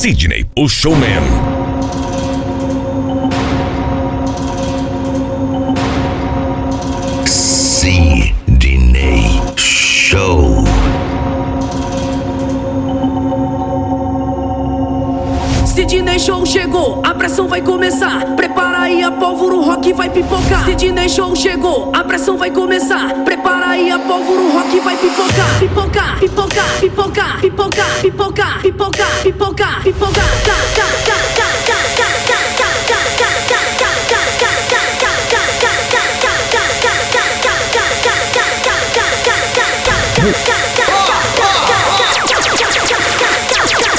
Sidney, o showman. Sidney Show. Sidney Show chegou, a pressão vai começar. Prepara aí a pólvora, o rock vai pipocar. Sidney Show chegou, a pressão vai começar. Prepara aí a pólvora, o rock vai pipocar. Pipocar, pipocar, pipocar, pipocar, pipocar, pipocar, pipocar, pipocar. Tá, tá, tá, tá, tá, tá, tá, tá, tá, tá, tá,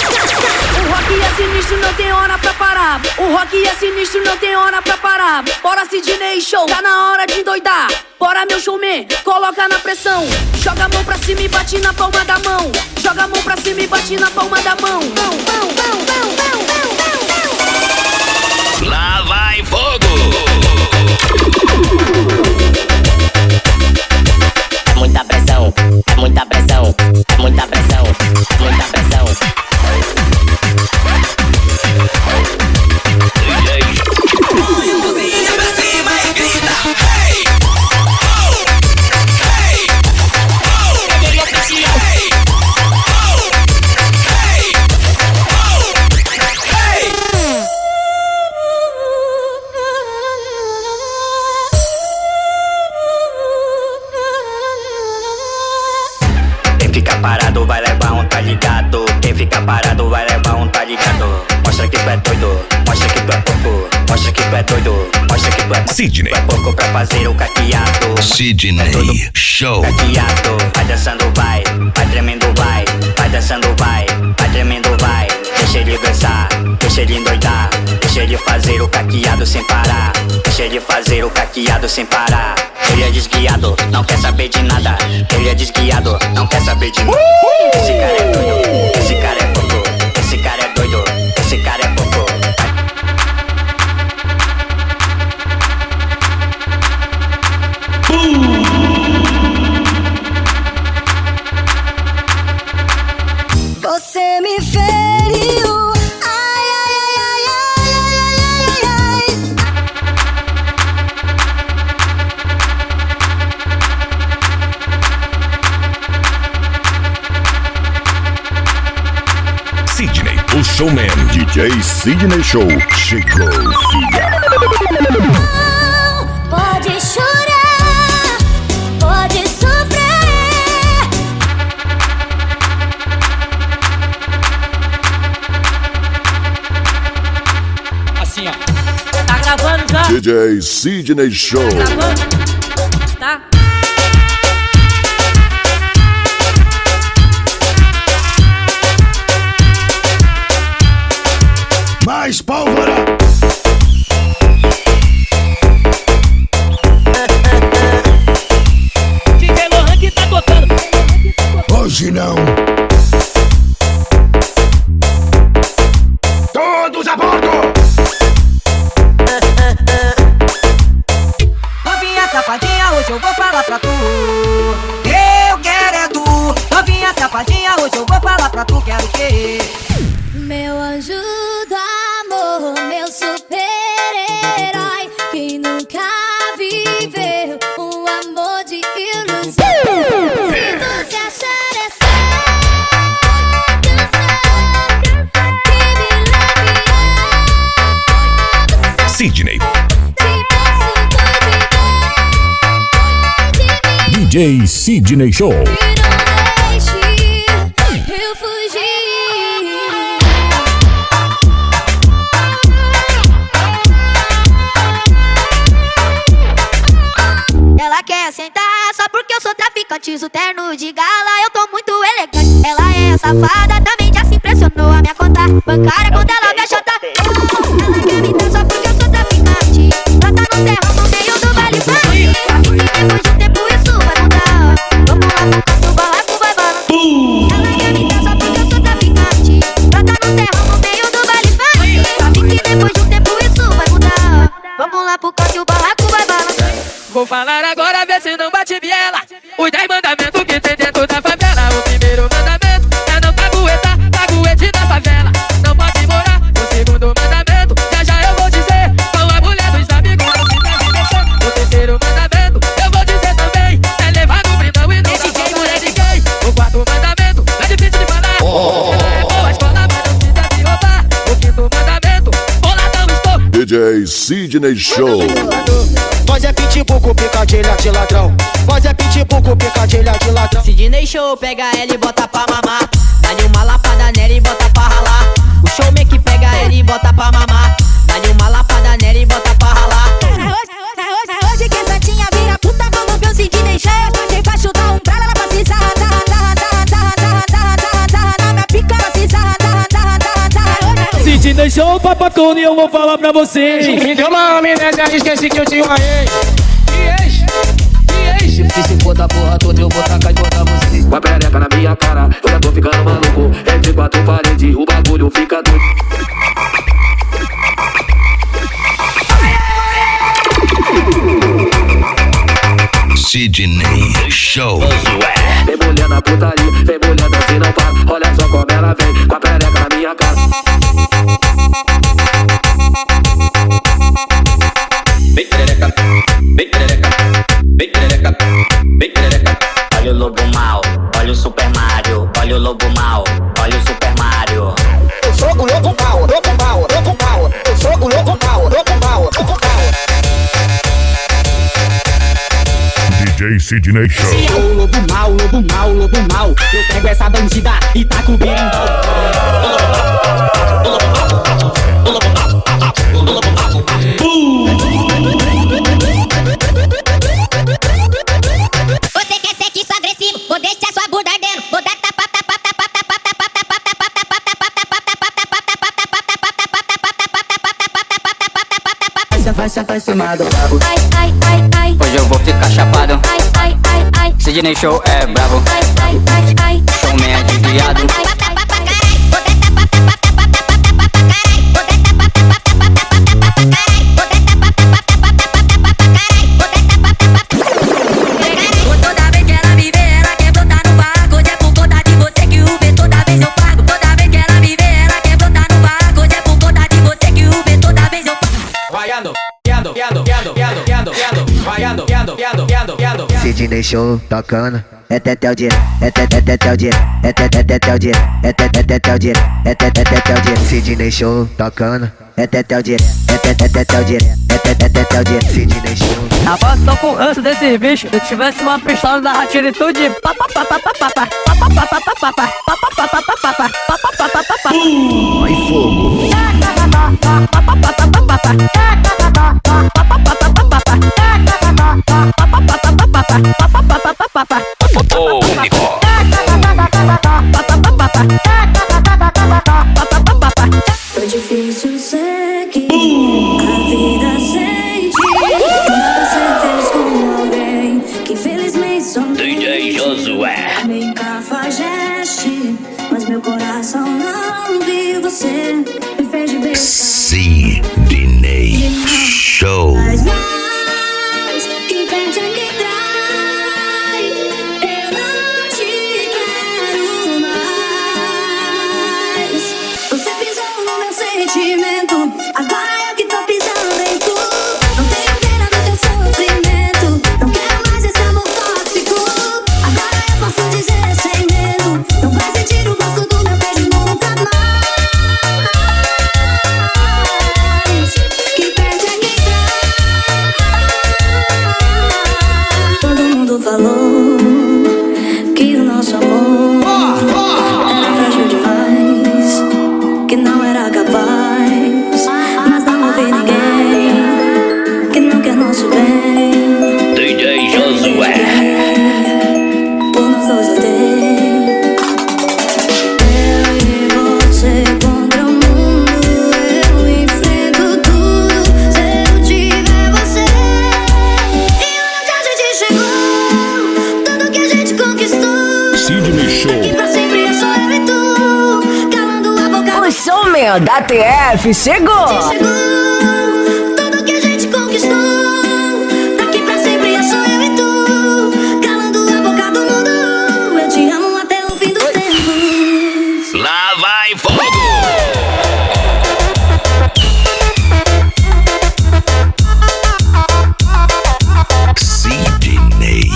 sinistro, não tem hora pra parar. O rock é sinistro, não tem hora pra parar. Bora Sidney Show, tá na hora de endoidar. Bora meu showman, coloca na pressão. Joga a mão pra cima e bate na palma da mão. Joga a mão pra cima e bate na palma da mão. Lá vai fogo. É muita pressão, é muita pressão, é muita pressão, é muita pressão. Cozinha pra cima e grita hey! Oh! Hey! Oh! Hey! Oh! Hey! Oh! Hey! Quem fica parado vai levar um tá ligado. Quem fica parado vai levar um tá ligado. Mostra que tu é doido, mostra que tu é pouco. Mostra que tu é doido, mostra que tu é Sidney. Tu é pouco pra fazer o caqueado. Sidney Show. Caqueado, vai dançando vai tremendo vai dançando vai tremendo vai. Deixa ele dançar, deixa ele endoidar. Deixa ele fazer o caqueado sem parar. Deixa ele fazer o caqueado sem parar. Ele é desguiado, não quer saber de nada. Ele é desguiado, não quer saber de nada. Esse cara é doido, esse cara é pouco. Esse cara é doido, esse cara é pouco. Você me feriu. Ai, ai, ai, ai, ai, ai, ai. Sidney, o showman. DJ Sidney Show. Chegou, filha. Não, pode chorar, pode sofrer. Assim, ó. Tá gravando já? DJ Sidney Show. Tá gravando? Tá? Mais pólvora. DJ Lohan que tá tocando. Hoje não. Todos a bordo. Novinha safadinha, hoje eu vou falar pra tu. Eu quero é tu. Novinha safadinha, hoje eu vou falar pra tu. Quero o quê? Meu anjo do amor, meu super-herói, quem nunca viveu um amor de ilusão. Se você achar essa canção que me leve Sidney. se posso cuidar de mim, DJ Sidney Show. e não deixe eu fugir. Ela quer sentar só porque eu sou traficante. Uso terno de gala, eu tô muito elegante. Ela é safada, também já se impressionou a minha conta bancária quando ela me achota. Ela quer me dar só porque eu sou traficante. Brota no serrão no meio do baile funk. Sabe que depois de um tempo isso vai mudar. Vamos lá pro canto, o barraco vai balançar. Ela quer me dar só porque eu sou traficante. Brota no serrão no meio do baile funk. Sabe que depois de um tempo isso vai mudar. Vamos lá pro canto, o barraco vai balançar. Vou falar agora, vê se não bate biela. Os 10 mandamentos que tem dentro da favela. O primeiro mandamento é não caguetar, caguete na favela. Não pode Sidney Show. Nós é pitbull com picadilha de ladrão. Nós é pitbull com picadilha de ladrão. Sidney Show, pega ela e bota pra mamar. Dá-lhe uma lapada nela e bota pra ralar. O showman que pega ela e bota pra mamar. Dá-lhe uma lapada nela e bota pra ralar. É hoje que essa tinha vira puta, vamos ver o Sidney Show. Quem vai chutar um pra ela pra se sarra, na minha pica ela se sarra, Sidney Show, papatone, eu vou falar pra vocês. Me deu uma amnésia, esqueci que eu tinha uma ex. E se for da porra toda eu vou tacar e botar você. Com a perereca na minha cara, eu já tô ficando maluco. Entre quatro paredes, o bagulho fica doido. Sidney Show. Vem mulher na putaria, vem mulher dança e não para. Olha só como ela vem, com a perereca na minha cara. Vem perereca, vem perereca, vem perereca, vem perereca. Olha o lobo mal, olha o Super Mario. Olha o lobo mal, olha o Super Mario. Eu sou o lobo mal, lobo mal, lobo mal. Eu sou o lobo mal, lobo mal, lobo mal. DJ Sidney Show. Se é o lobo mal, lobo mal, lobo mal. Eu pego essa bandida e taco o berimbau. Você quer sexo agressivo, vou deixar sua bunda ardendo. Vou dar tapa, tapa, tapa, tapa, tapa, tapa, tapa, tapa, Vai cima do brabo. ai, ai, ai, ai, Hoje eu vou ficar chapado. ai, ai, ai, ai, Sidney Show é bravo. ai, ai, ai, ai. Showman é desviado. Toda vez que ela me vê, ela quer brotar no barco. Hoje é por conta de você que o vê, toda vez eu pago. Toda vez que ela me vê, ela quer brotar no barco. Hoje é por conta de você que o vê, toda vez eu pago. Sidney Show tocando. É teté o dia, é teté o dia, é teté o dia, é teté o dia, é teté o dia. Sidney Show tocando. É teté o dia, é teté o dia, é teté o dia. Sidney Show. Rapaz, tô com ânsia desse bicho. Se eu tivesse uma pistola da atitude. Vai fogo. Foi difícil seguir a vida sem ti. Nada ser feliz com alguém que infelizmente só DJ Josué. me cafajeste, mas meu coração não viu você. Me fez de bem. Sidney Show. Mas quem perde é quem trai. Eu não te quero mais. Você pisou no meu sentimento. Agora eu que tô pisando em tu. Não tenho pena do teu sofrimento. Não quero mais esse amor tóxico. Agora eu posso dizer sem medo. Não vai sentir o gosto do meu beijo nunca mais. Quem perde é quem trai. Todo mundo falou que o nosso amor era frágil demais, que não era capaz, mas não houve ninguém que não quer nosso bem. DJ Josué. Por nós dois eu dei. Eu e você contra o mundo. Eu enfrento tudo se eu tiver você. E onde a gente chegou, tudo que a gente conquistou. Sidney Show. Aqui pra sempre é só eu e tu, calando a boca. O showman da TF chegou. Chegou, tudo que a gente conquistou. Daqui pra sempre é só eu e tu, calando a boca do mundo. Eu te amo até o fim dos tempos. Lá vai fogo. Sidney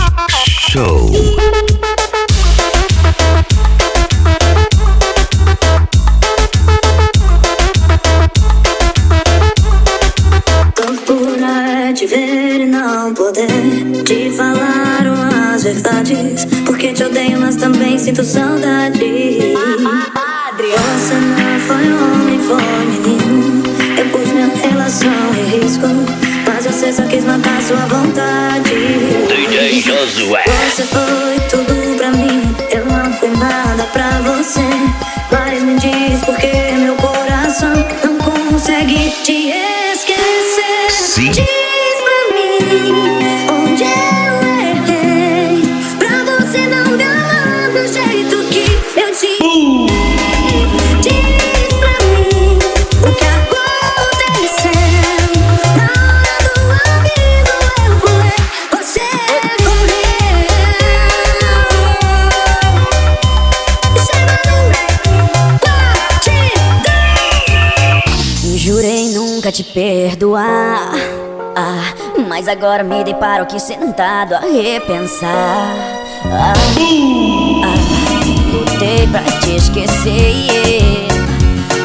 Show. mas também sinto saudade. Você não foi homem, foi menino. Eu pus minha relação em risco, mas você só quis matar sua vontade. DJ Josué. Você foi tudo pra mim, eu não fui nada pra você. Mas me diz por que meu coração não consegue te esquecer. Sim. Diz pra mim onde eu errei, pra você não me amar do jeito que eu te Diz pra mim o que aconteceu. Na hora do aviso eu pulei, você correu. Jurei nunca te perdoar, mas agora me deparo aqui sentado a repensar. Lutei pra te esquecer,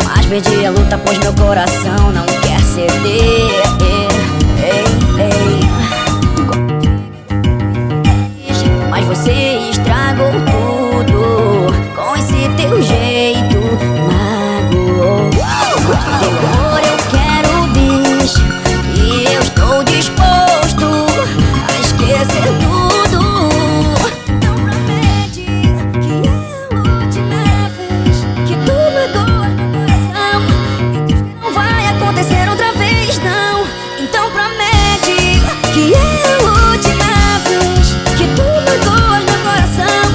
mas perdi a luta pois meu coração não quer ceder. Mas você estragou tudo com esse teu jeito, magoou. Mas no teu amor eu quero bis, e eu estou disposto a esquecer tudo. Então promete que é a última vez que tu magoa meu coração, e não vai acontecer outra vez, não. Então promete que é a última vez que tu magoa meu coração,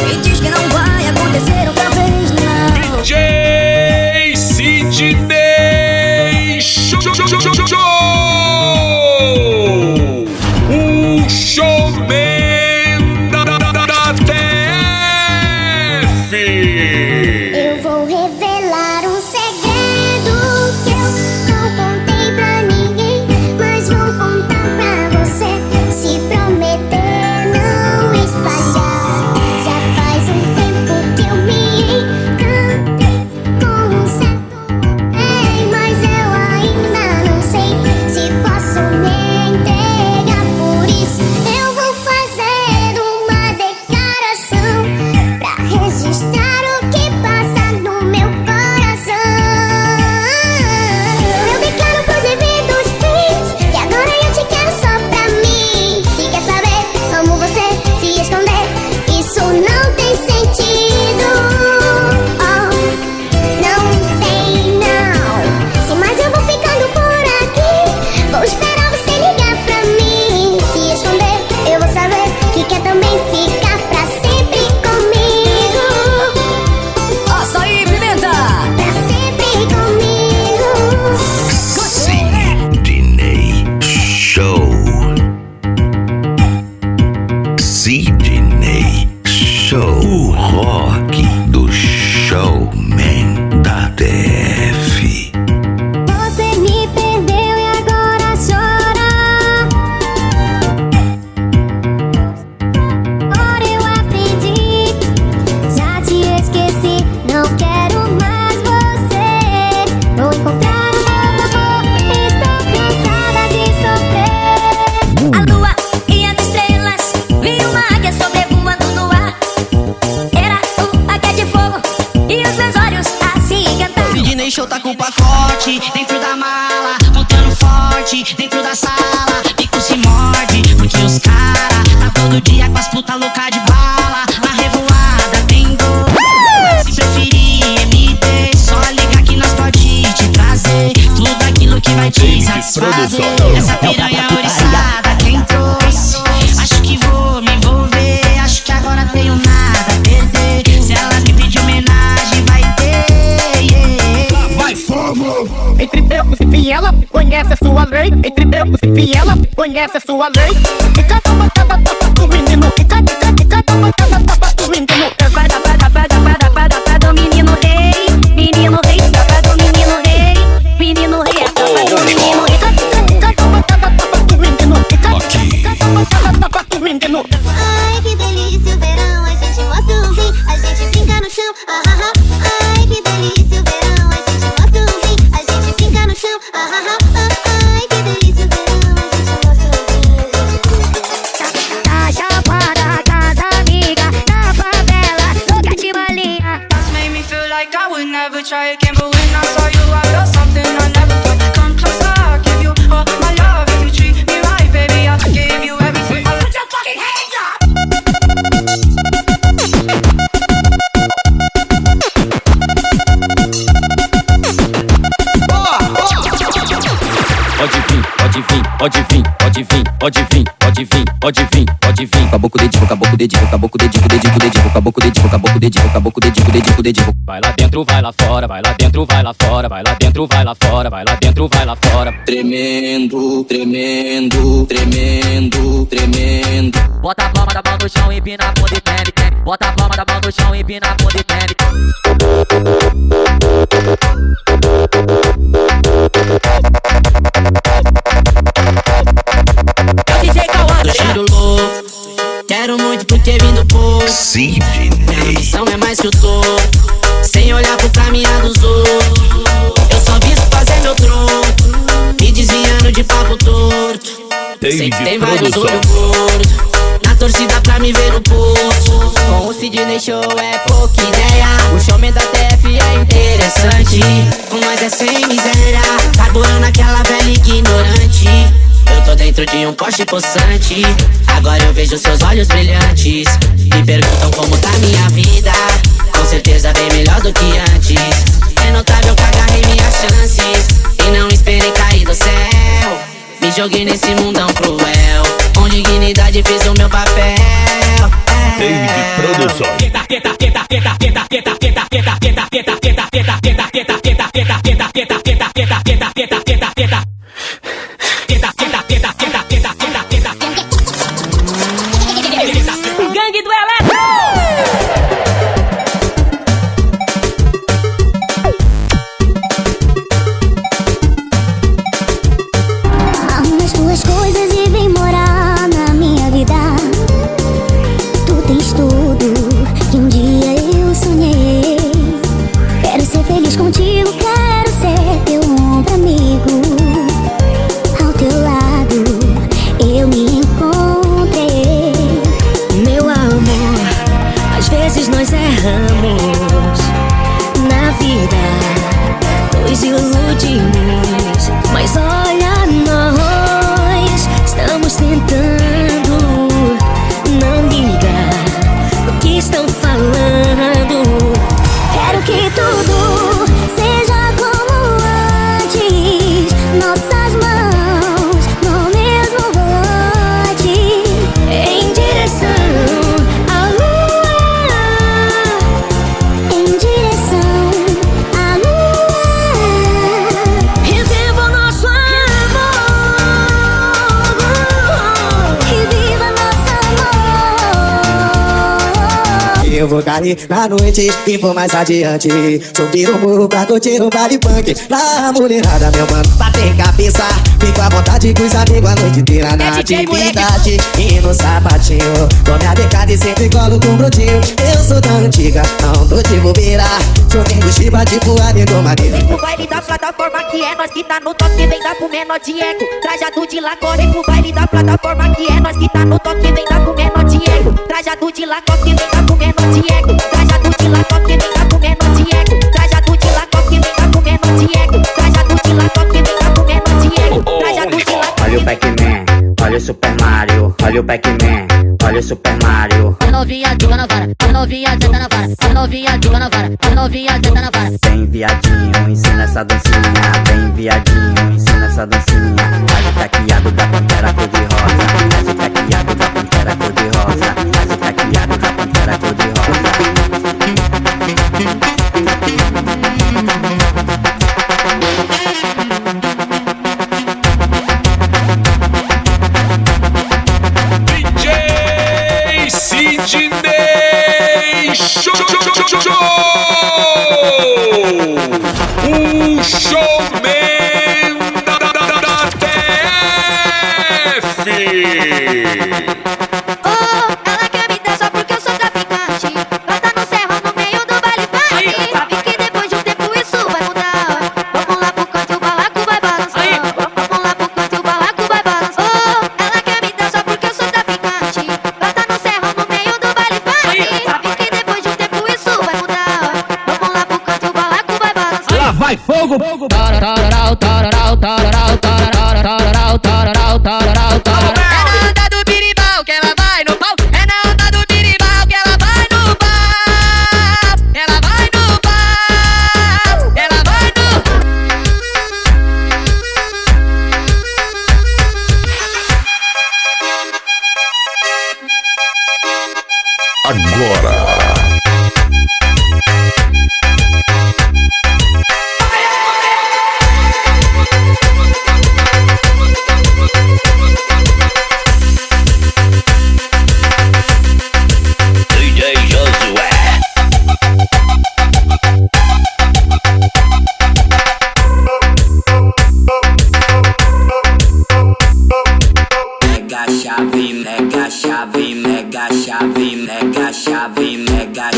e diz que não vai acontecer outra vez, não. DJ Sidney Show! O showman da TF! Eu vou revelar um segredo que eu não contei pra ninguém, mas vou contar pra você. Se prometer não espalhar, já faz um tempo que eu me encantei com um certo homem, mas eu ainda não sei se posso me entregar. Por isso eu vou fazer uma declaração pra registrar o que passa no meu coração. Eu declaro pros devidos fins que agora eu te quero só pra mim. Se quer saber como você se esconder, isso não tem sentido. Oh, não tem não. Se mais eu vou ficando por aqui, vou esperar você ligar pra mim. Se esconder, eu vou saber que quer também ficar pra sempre comigo. Açaí Pimenta. Pra sempre comigo. Sidney Show. Sidney Show. O rock do showman da TF. Você me perdeu e agora chora. Agora eu aprendi, já te esqueci, não quero mais você. Vou encontrar um novo amor, estou cansada de sofrer. A lua e as estrelas, vi uma águia sobrevoando no ar. Era o águia de fogo e os meus olhos assim cantar. Sidney Show tá com o pacote dentro da mala, contando forte dentro da sala. Pico se morde, porque os cara tá todo dia com as puta louca de bala. Na revoada tem dor, se preferir MD, só ligar que nós pode te trazer tudo aquilo que vai te satisfazer. Essa piranha oriçada, quem trouxe? Acho que vou me envolver, acho que agora tenho nada a perder. Se ela me pedir homenagem, vai ter. Vai fogo! Entre tempos e fiela, conhece a sua lei. Entre tempos e fiela, conhece a sua lei. E cada uma cada tapa do menino, e cada uma cada tapa do menino. Vai dar do menino rei, menino rei, do menino rei, menino rei, do menino rei. Cada uma cada tapa do menino, e cada uma cada tapa do menino. Ai, que delícia o verão, a gente mostra o fim, a gente brinca no chão. Ai, que delícia o verão, a gente mostra o fim, a gente brinca no chão. Ai, que delícia o verão, a gente mostra o fim, a gente brinca no chão. Tá chapada, tá try again, but when I saw you, I felt something I never felt. Come closer, I'll give you all my love. If you treat me right, baby, I'll give you everything. Put your fucking hands up! Pode vir, pode vir, pode vir, pode vir, pode vir, pode vir, pode vir, pode vir. Caboclo dedinho, caboclo dedinho, caboclo dedinho, dedinho, dedinho, caboclo dedinho, caboclo dedinho, caboclo dedinho, dedinho, dedinho. Vai lá dentro, vai lá fora, vai lá dentro, vai lá fora, vai lá dentro, vai lá fora, vai lá dentro, vai lá fora. Tremendo, tremendo, tremendo, tremendo. Bota a palma da mão no chão e empina a bunda e treme, treme. Bota a palma da mão no chão e empina a bunda e treme. Tô cheiro louco, quero muito porque vim do pouco. Sidney. Minha ambição é mais que eu tô, sem olhar pro caminhar dos outros. Eu só visto fazer meu tronco, me desviando de papo torto. Sei que tem vários olhos gordos, na torcida pra me ver no poço. Com o Sidney Show é pouca ideia, o showman da TF é interessante. Com nós é sem miséria, carburando aquela velha ignorante. Eu tô dentro de um poste possante, agora eu vejo seus olhos brilhantes. Me perguntam como tá minha vida, com certeza bem melhor do que antes. É notável que agarrei minhas chances e não esperei cair do céu. Me joguei nesse mundão cruel, com dignidade fiz o meu papel. David Produções. Gangue do Eletro! Arruma as tuas coisas e vem morar na minha vida. Tu tens tudo que um dia eu sonhei. Quero ser feliz contigo, quero ser teu ombro amigo. Ao teu lado eu me encontrei. Meu amor, às vezes nós erramos na vida, nos iludimos, mas olha nós estamos tentando. Não liga o que estão falando. Quero que tudo seja como antes. Nossas mãos no mesmo volante, em direção à lua, em direção à lua. Reviva nosso amor, reviva nosso amor. Eu vou cair na noite e vou mais adiante, subir o morro pra curtir um baile punk. Na mulherada, meu mano, bater cabeça, fico à vontade com os amigos a noite inteira na atividade. E no sapatinho, tome a decada e sempre colo com um brotinho. Eu sou da antiga, não tô de bobeira, sou nego chiba tipo amigo maneiro. Vem pro baile da plataforma que é nós que tá no toque, vem dar pro menor de eco. Trajado de Lacoste, vem pro baile da plataforma que é nós que tá no toque, vem dar pro menor de eco. Trajado de Lacoste, vem dar pro menor de eco. Trajado de Lacoste, vem dar pro menor de eco. Trajado de Lacoste, vem dar pro menor de eco. Trajado de Lacoste, vem dar pro menor de eco. Trajado de Lacoste. Olha o Pac-Man, olha o Super Mario. Olha o Pac-Man, olha o Super Mario. a novinha joga na vara, a novinha senta na vara, a novinha joga na vara, a novinha senta na vara. Vem viadinho, ensina essa dancinha. Vem viadinho, ensina essa dancinha. Faz o taqueado da pantera cor de rosa. Faz o taqueado da pantera cor de rosa. Faz o taqueado da pantera cor de rosa. DJ Sidney Show! O showman da TF! Ela quer me dar só porque eu sou traficante. Bota no serra no meio do baile funk. Sabe que depois de um tempo isso vai mudar. Vamos lá pro canto e o barraco vai balançar. Vamos lá pro canto e o barraco vai balançar. Ela quer me dar só porque eu sou traficante. Bota no serra no meio do baile funk. Sabe que depois de um tempo isso vai mudar. Vamos lá pro canto e o barraco vai balançar.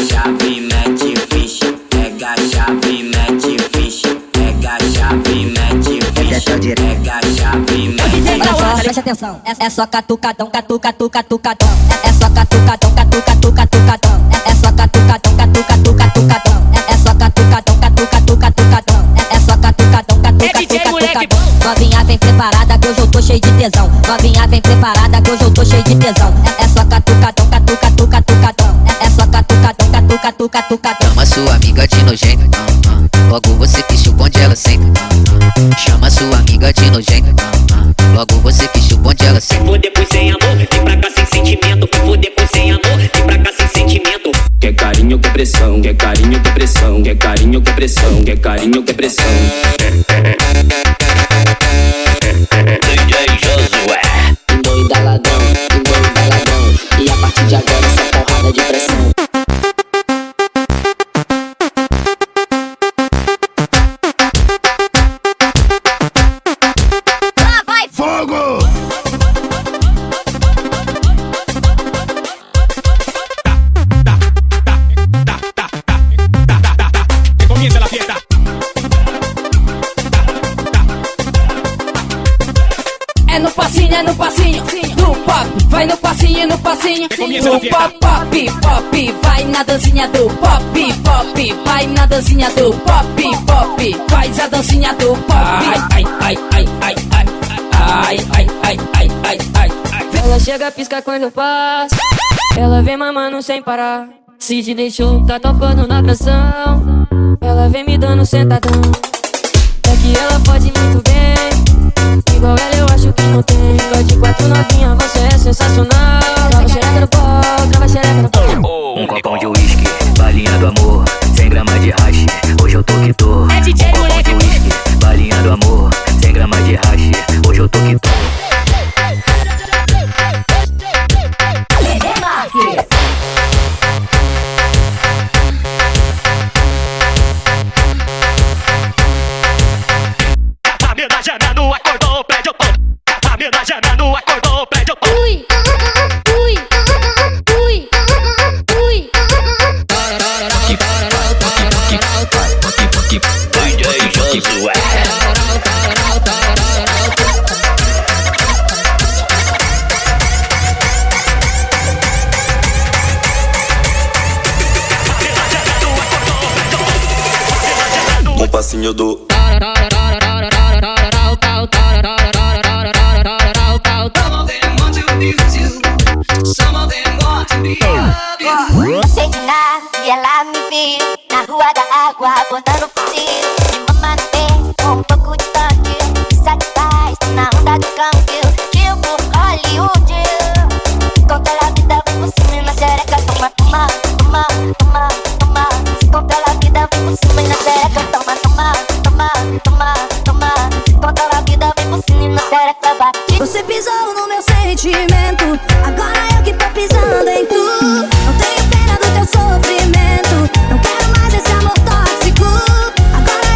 chave, mete ficha. Pega a chave, mete ficha. Pega a chave, mete ficha. Pega a chave, mete ficha. Presta atenção, é só catucadão, catucadão. É só catucadão, catucadão. É só catucadão, catucadão. É só catucadão, catucadão. É só catucadão, catucadão. Novinha vem preparada que hoje eu tô cheio de tesão. Novinha vem preparada que hoje eu tô cheio de tesão. É só catucadão, catucadão. É só catucadão, catucadão. Chama sua amiga de nojento, logo você que chupa onde ela senta. Chama sua amiga de nojento, logo você que chupa onde ela senta. Vou depois sem amor, vem pra cá sem sentimento. Vou depois sem amor, vem pra cá sem sentimento. Quer carinho, quer pressão, quer carinho, quer pressão, quer carinho, quer pressão, quer carinho, quer pressão. DJ Josué. Doida ladrão, e a partir de agora essa porrada de pressão. Fogo! Que comience la fiesta. É no passinho do pop. Vai no passinho do pop. Vai na dancinha do pop. Vai na dancinha do pop. Faz a dancinha do pop. Ela chega, pisca quando passa. Ela vem mamando sem parar. Se te deixou, tá tocando na pressão. Ela vem me dando sentadão. É que ela pode muito bem. Igual ela eu acho que não tem. Fica de quatro novinha, você é sensacional. Trava xereca no pau, trava xereca no pau. Um copão de uísque, balinha do amor, 100 gramas de hash, hoje eu tô que tô. É DJ Um copão moleque. de uísque, balinha do amor, 100 gramas de hash, hoje eu tô que tô. A família gemendo acordou, pede o pão. A família gemendo acordou, pede o pão. DJ Josué. Um passinho do Sei de nada e ela me viu na rua da água, botando fuzil. Me mamando com um pouco de tanque, satisfaz na onda do câmbio. Tipo Hollywood, conta a vida, vem por cima e na xereca. Toma, toma, toma, toma, toma. Conta a vida, vem por cima e na xereca. Toma, toma, toma, toma, toma. Conta a vida, vem por cima e na xereca. Bate. Você pisou no meu sentimento, agora eu que tô pisando em tu. Não tenho pena do teu sofrimento, não quero mais esse amor tóxico. Agora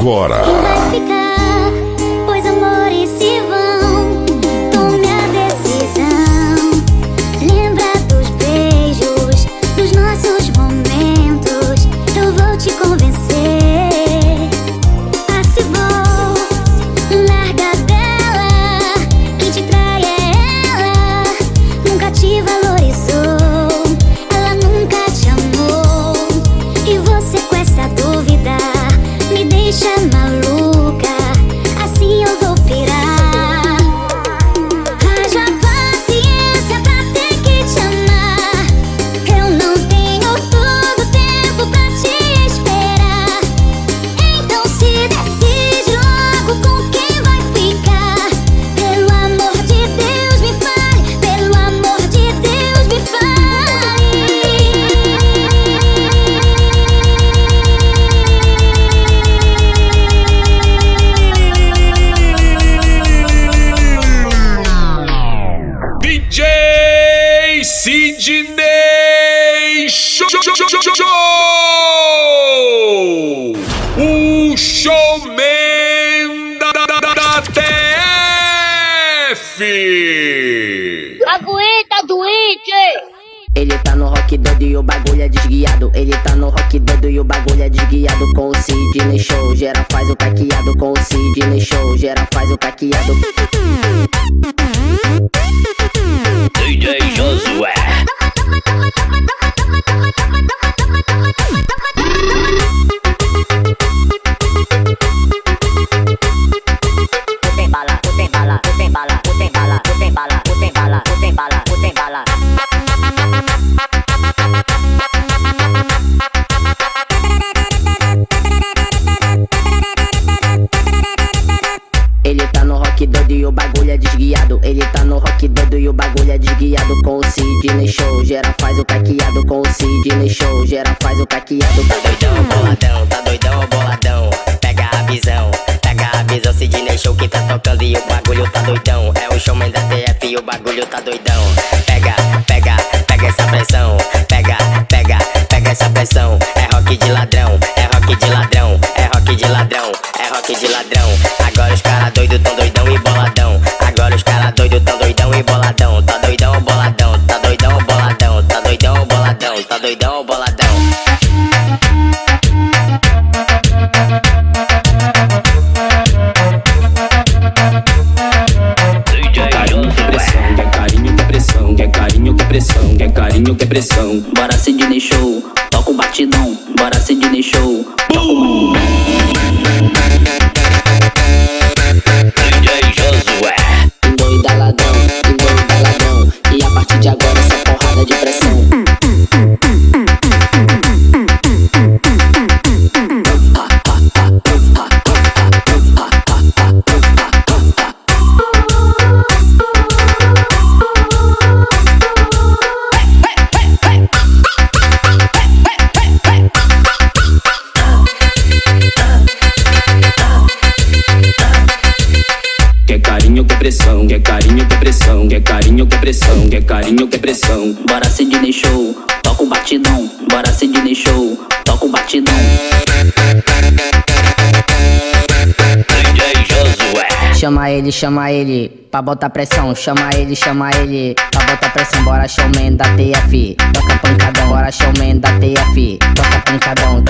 agora. Quem vai ficar? Pois amores se vão. Tome a decisão. Lembra dos beijos, dos nossos momentos. Eu vou te convencer. Passe bom, larga dela. Quem te trai é ela. Nunca te valorizou, ela nunca te amou. E você com essa dúvida me deixa maluca. Assim eu vou pirar. Haja paciência pra ter que te amar. Eu não tenho todo tempo pra te esperar. Então se decide logo com quem vai ficar. Pelo amor de Deus me fale. Pelo amor de Deus me fale. DJ Sidney Show! O showman da TF! Aguenta, Twitch! Ele tá no rock doido e o bagulho é desguiado. Ele tá no rock doido e o bagulho é desguiado. Com o Sidney Show, geral faz o caqueado. Com o Sidney Show, geral faz o caqueado. DJ Josué. Tem bala, tem bala, tem bala, tem bala, tem bala, tem bala, tem bala, tem bala. Ele tá no rock doido e o bagulho é desguiado. Ele tá no rock doido e o bagulho é desguiado. Com o Sidney Show, geral faz o caqueado. Com o Sidney Show, geral faz o caqueado. Tá doidão, boladão, tá doidão, boladão. Pega a visão, Sidney Show que tá tocando e o bagulho tá doidão. É o showman da TF e o bagulho tá doidão. Pega essa pressão. Pega essa pressão. É rock de ladrão, é rock de ladrão, é rock de ladrão, é rock de ladrão. Agora os cara doido tão doidão e boladão. Agora os cara doido tão doidão e boladão. Tá doidão, boladão, tá doidão, boladão. Tá doidão, boladão, tá doidão, boladão. Quer carinho, quer pressão. Bora Sidney Show, toca o batidão. Bora Sidney Show, DJ Josué. Doida ladrão, e a partir de agora essa porrada de pressão. Quer carinho, quer pressão. Quer carinho, quer pressão. Quer carinho, quer pressão. Bora Sidney Show, toca o batidão. Bora Sidney Show, toca o batidão. DJ Josué. Chama ele, pra botar pressão. Chama ele, pra botar pressão. Bora showman da TF, toca pancadão. Bora showman da TF, toca pancadão.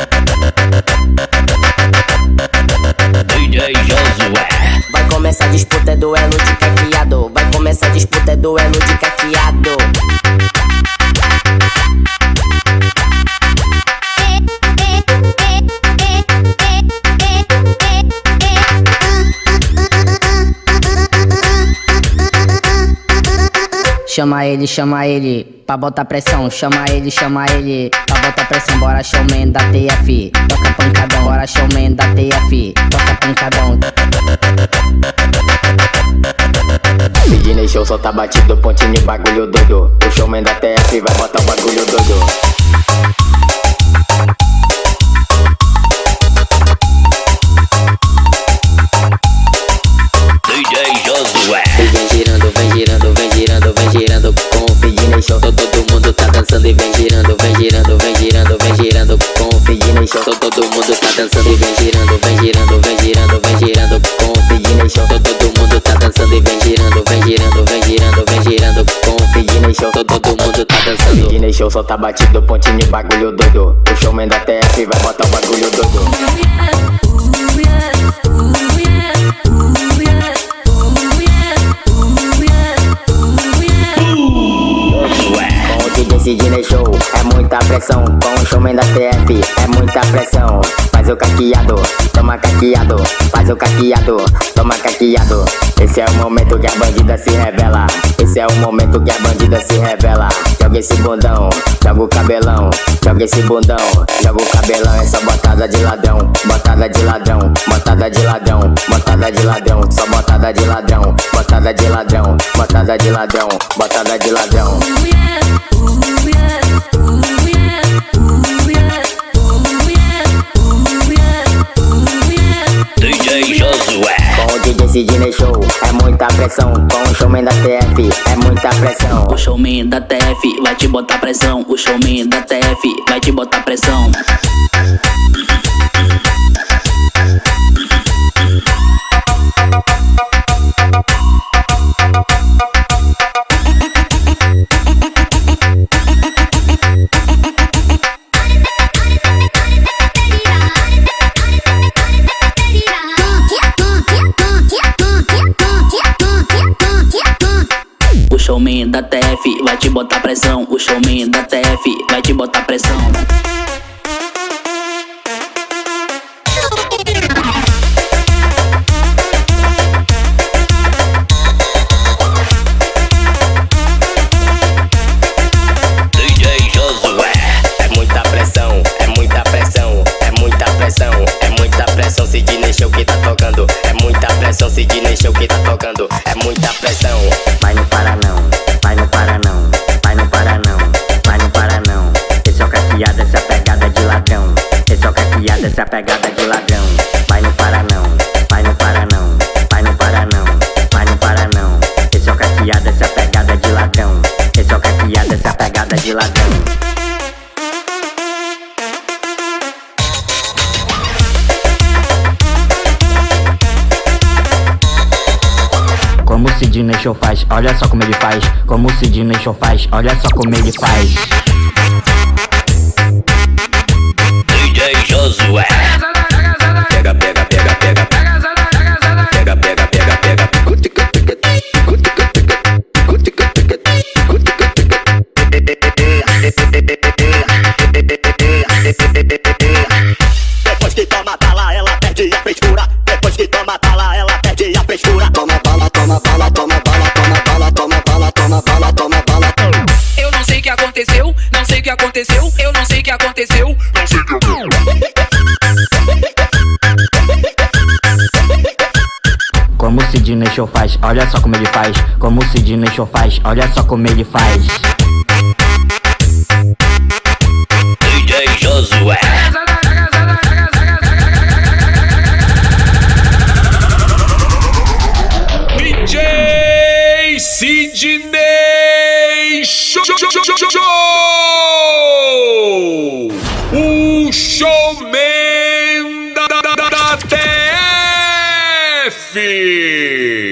DJ Josué. Vai começar a disputa, é duelo de caqueado. Vai começar a disputa, é duelo de caqueado. Chama ele, pra botar pressão. Chama ele, pra botar pressão. Bora showman da TF, toca pancadão. Bora showman da TF, toca pancadão. Sidney Show solta batido, pontinho, bagulho doido. O showman da TF vai botar o bagulho doido. DJ Josué. Vem girando, vem girando, vem girando, vem girando com o Sidney Show. Todo mundo tá dançando e vem girando, vem girando, vem girando, vem girando com o Sidney Show. Todo mundo tá dançando e vem girando, vem girando, vem todo mundo tá dançando. Sidney Show solta batido, pontinho, bagulho doido. O showman da TF vai botar o bagulho doido. Com o DJ Sidney Show é muita pressão. Com o showman da TF é muita pressão. Faz o caqueado, toma caqueado. Faz o caqueado, toma caqueado. Esse é o momento que a bandida se revela. Esse é o momento que a bandida se revela. Joga esse bundão, joga o cabelão. Joga esse bundão, joga o cabelão. Essa botada de ladrão, botada de ladrão. Botada de ladrão, botada de ladrão. Só botada de ladrão, botada de ladrão. Botada de ladrão, botada de ladrão. DJ Josué. Com o DJ Sidney Show é muita pressão. Com o showman da TF é muita pressão. O showman da TF vai te botar pressão. O showman da TF vai te botar pressão. O showman da TF vai te botar pressão. O showman da TF vai te botar pressão. DJ Josué. É muita pressão, é muita pressão. É muita pressão, é muita pressão. Sidney Show que tá tocando. É muita pressão, Sidney Show que tá tocando. É muita pressão. Vai não para não, vai não para não. Vai não para não, vai não para não. Esse é o caqueado, essa é a pegada de ladrão. Esse é o caqueado, essa é a pegada de ladrão. Vai não para não, vai não para não. Vai não para não, vai não para não. Esse é o caqueado, essa é a pegada de ladrão. Esse é o caqueado, essa é a pegada de ladrão. Como o Sidney Show faz, olha só como ele faz. Como o Sidney Show faz, olha só como ele faz. DJ Josué. Pega, pega, pega, pega. Pega, pega, pega, pega. Depois que toma bala, ela perde a frescura. Depois que toma bala, ela perde a frescura. Toma bala, toma bala, toma bala, toma bala, toma bala, toma bala, toma bala. Eu não sei o que aconteceu, não sei o que aconteceu, eu não sei o que aconteceu, não sei o que aconteceu. Como o Sidney Show faz, olha só como ele faz. Como o Sidney Show faz, olha só como ele faz. DJ Josué. DJ Sidney Show. O showman da TF.